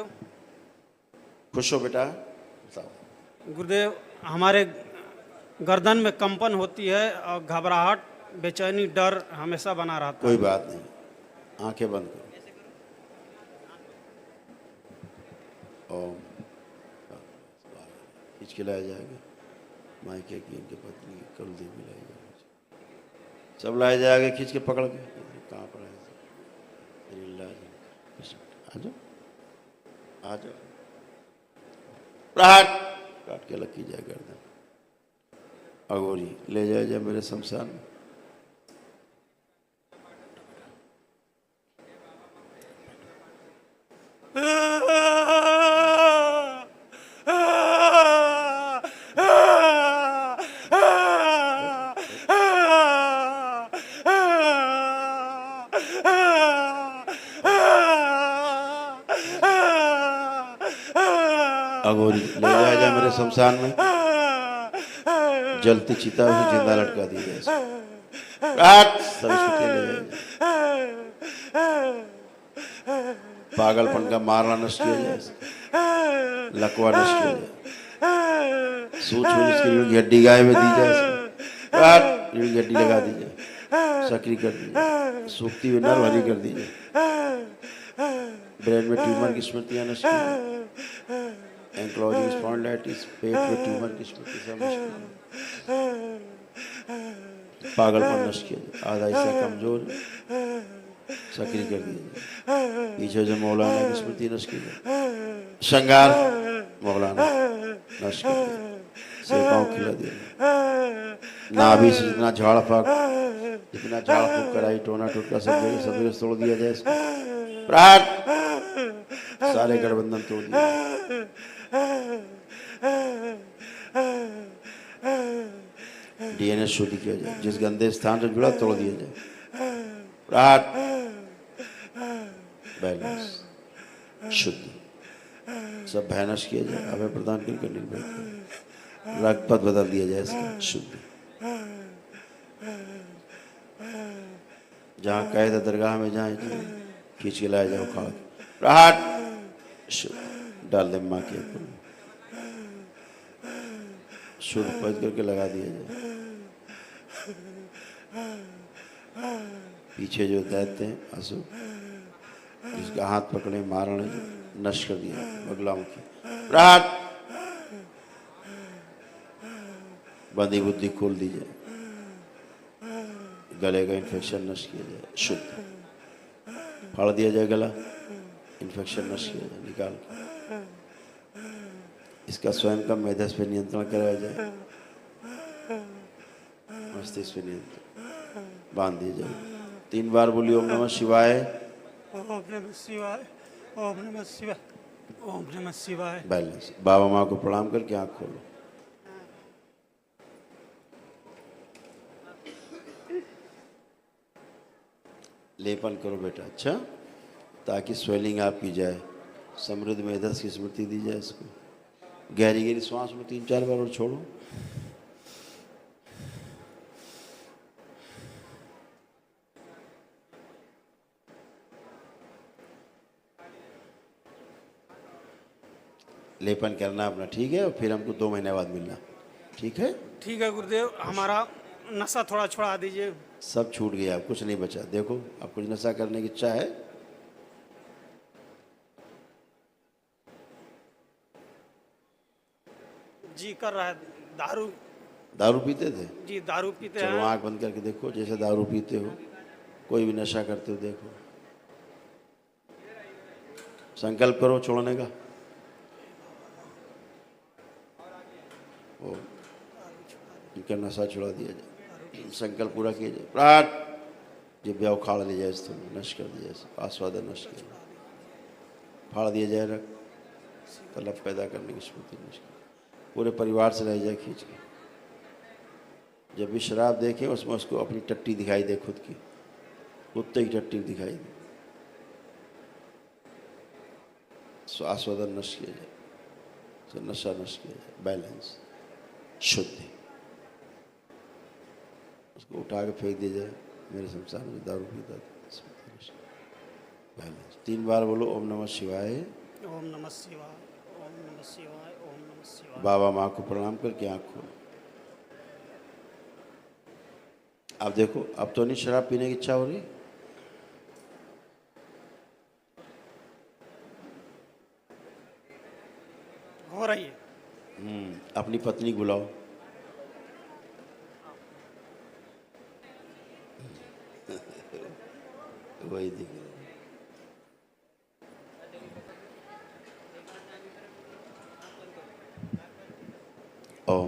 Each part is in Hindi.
गुरुदेव। खुश हो बेटा? बताओ। गुरुदेव, हमारे गर्दन में कंपन होती है और घबराहट, बेचैनी, डर हमेशा बना रहता कोई है। बात नहीं, आंखें बंद करो। ओम खींच के लाया जाएगा। माइके की, इनके पत्नी की, कुलदेव भी लाई जाएगी, सब लाया जाएगा। खींच के पकड़ के। कहाँ पड़ा है? आ जाओ, आ जाओ। प्रहार काट के अलग की जाए गर्दन। अघोरी ले जाए जाए मेरे शमशान में। अघोरी ले जाया जाए मेरे शमशान में। जलती चिता उसे जिंदा लटका दी जाए। सरस्वती ले जाए। पागलपन का मारना नष्ट किया जाए। लकवा नष्ट किया जाए। सूक्ष्म इसकी रीढ़ की हड्डी गाय में दी जाए। रीढ़ की हड्डी लगा दी जाए, सक्रिय कर दी जाए, सूखती हुई नर भरी कर दी जाए। ब्रेन में ट्यूमर की स्मृतियां नष्ट की जाए। एंक्लोजिंग स्पॉन्डिलाइटिस, पेट में ट्यूमर की स्मृति सब नष्ट की जाए। पागलपन नष्ट किया जाए। आधा हिस्सा कमजोर सक्रिय कर दिया जाए। पीछे जो मौलाना की स्मृति नष्ट की जाए। श्रृंगार मौलाना नष्ट कर दिया। सेवाओं खिला दिया। नाभि से जितना झाड़ फूक कराई, टोना टोटका सब जगह तोड़ दिया जाए। इसको प्राण सारे गठबंधन तोड़ दिया। डीएनए शुद्ध किया जाए। जिस गंदे स्थान से जुड़ा तोड़ दिया जाए। प्राण बैलेंस शुद्ध सब भैनस किया जाए। अभय प्रदान करके निर्भय रक्त पथ बदल दिया जाए। इसका शुद्ध जहाँ कैद दरगाह में जाए खींच के लाया जाओ। खा प्रहाट शुद्ध डाल दे माँ के ऊपर। शुद्ध पच करके लगा दिया जाए। पीछे जो दैत्य हैं असुर, जिसका हाथ पकड़े मारने नष्ट कर दिया। बगलामुखी प्रहाट बंदी बुद्धि खोल दी जाए। गले का इन्फेक्शन नष्ट किया जाए। शुद्ध फाड़ दिया जाए गला, इन्फेक्शन नष्ट किया जाए निकाल के। इसका स्वयं का मेधस पे नियंत्रण कराया जाए। मस्तिष्क पे नियंत्रण बांध दिया जाए। 3 बार बोलिए ओम नमः शिवाय। ओम नमः शिवाय, ओम नमः शिवाय, ओम नमः शिवाय। बैलेंस। बाबा माँ को प्रणाम करके आँख खोलो। लेपन करो बेटा, अच्छा, ताकि स्वेलिंग आपकी जाए। समृद्ध मेधस की स्मृति दी जाए इसको। गहरी गहरी श्वास लो 3-4 बार और छोड़ो। लेपन करना अपना, ठीक है? और फिर हमको 2 महीने बाद मिलना, ठीक है? ठीक है गुरुदेव, हमारा नशा थोड़ा छुड़ा दीजिए। सब छूट गया, अब कुछ नहीं बचा। देखो, अब कुछ नशा करने की इच्छा है? जी कर रहा है। दारू दारू पीते थे? जी दारू पीते चलो हैं। आंख बंद करके देखो, जैसे दारू पीते हो, कोई भी नशा करते हो देखो। संकल्प करो छोड़ने का। इनका नशा छुड़ा दिया जाए। संकल्प पूरा किया जाए। प्राण जिब्या उखाड़ ली जाए, इस नष्ट कर दिया जाए। आस्वादन नष्ट किया जाए। फाड़ दिया जाए रख तलब पैदा करने की स्मृति नष्ट। पूरे परिवार से रह जाए खींच के। जब भी शराब देखें उसमें उसको अपनी टट्टी दिखाई दे, खुद की कुत्ते की टट्टी दिखाई दे। आस्वादन नष्ट किया जाए, नशा नष्ट किया जाए। बैलेंस शुद्धि उसको उठा के फेंक दिया जाए। मेरे शमशान में दारू पीता था। बैलेंस। 3 बार बोलो ओम नमः शिवाय, ओम नमः शिवाय, ओम नमः शिवाय, ओम नमः शिवाय। बाबा माँ को प्रणाम करके आँख खोलो। अब देखो, अब तो नहीं शराब पीने की इच्छा हो रही? हो रही है। अपनी पत्नी को बुलाओ। वही दिख रहा है। और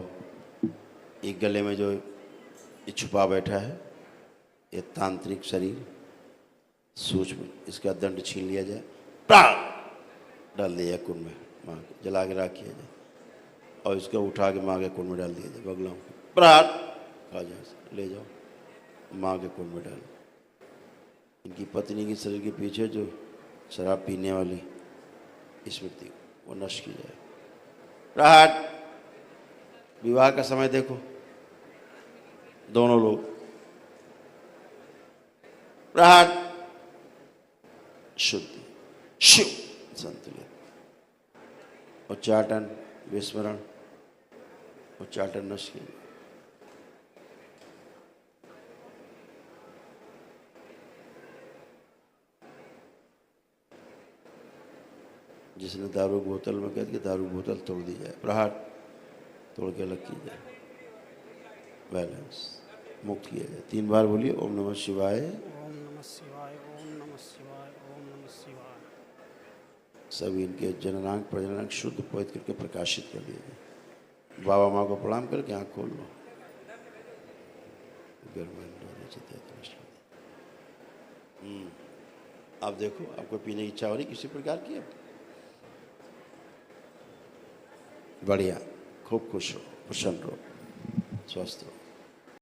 एक गले में जो ये छुपा बैठा है, ये तांत्रिक शरीर सूक्ष्म, इसका दंड छीन लिया जाए, प्राण डाल दिया कुंड में, माँ के जला के राख किया जाए, और इसको उठा के माँ के कुंड में डाल दिया जाए। बगलाओं को प्राण खा जाए, ले जाओ माँ के कुंड में डाल। इनकी पत्नी के शरीर के पीछे जो शराब पीने वाली स्मृति वो नष्ट की जाए। राहत, विवाह का समय देखो, दोनों लोग राहत, शुद्धि, शिव संतुलित, उच्चाटन, विस्मरण, उच्चाटन नष्ट किया। जिसने दारू बोतल में कह कि दारू बोतल तोड़ दी जाए, प्रहार तोड़ के अलग की जाए, बैलेंस मुक्त किया जाए। 3 बार बोलिए ओम नमः शिवाय, ओम नमः शिवाय, ओम नमः शिवाय, ओम नमः शिवाय। सभी इनके जननांग प्रजननांग शुद्ध पवित्र करके प्रकाशित कर दिया जाए। बाबा माँ को प्रणाम करके आँख खोल लो। अब देखो, आपको पीने की इच्छा हो रही किसी प्रकार की? अब बढ़िया, खूब खुश हो, प्रसन्न रहो, स्वस्थ रहो।